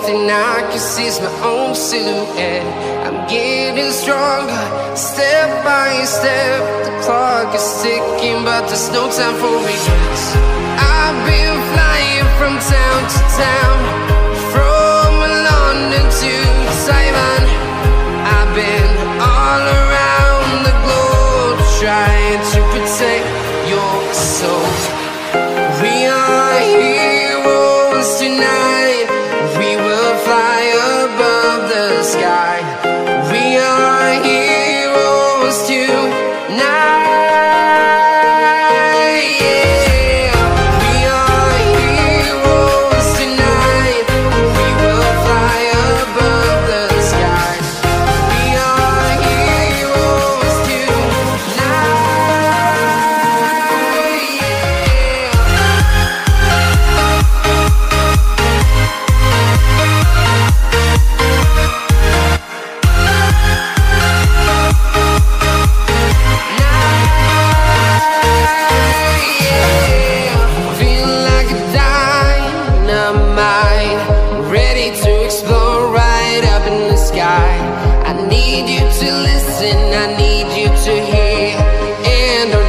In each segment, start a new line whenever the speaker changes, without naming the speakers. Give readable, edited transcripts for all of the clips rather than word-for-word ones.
thing I can see is my own silhouette. I'm getting stronger, step by step. The clock is ticking, but there's no time for regrets. I've been flying from town to town, from London to Taiwan. I've been all around the globe, trying to protect your soul. We are heroes tonight. We will fly above the sky. We are heroes tonight.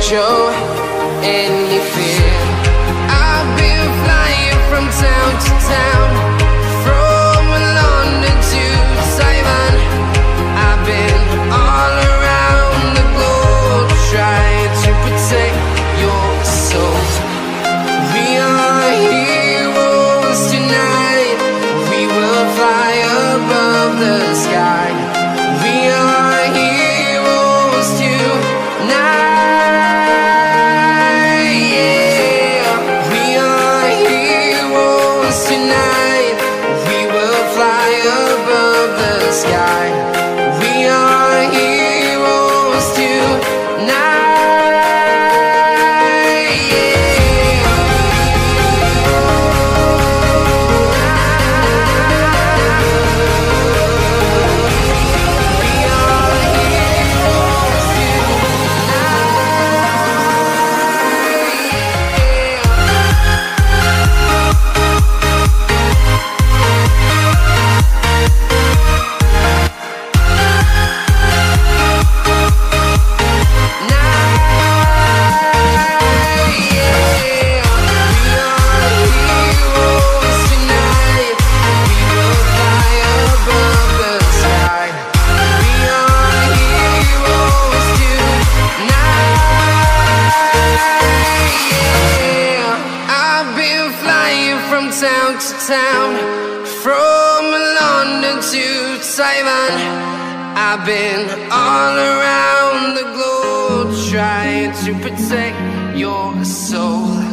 Show any fear. I've been flying from town to town, from London to Taiwan. I've been all around the globe, trying to protect your soul. We are heroes tonight. We will fly above the sky. We are heroes tonight. Town to town, from London to Taiwan. I've been all around the globe, trying to protect your soul.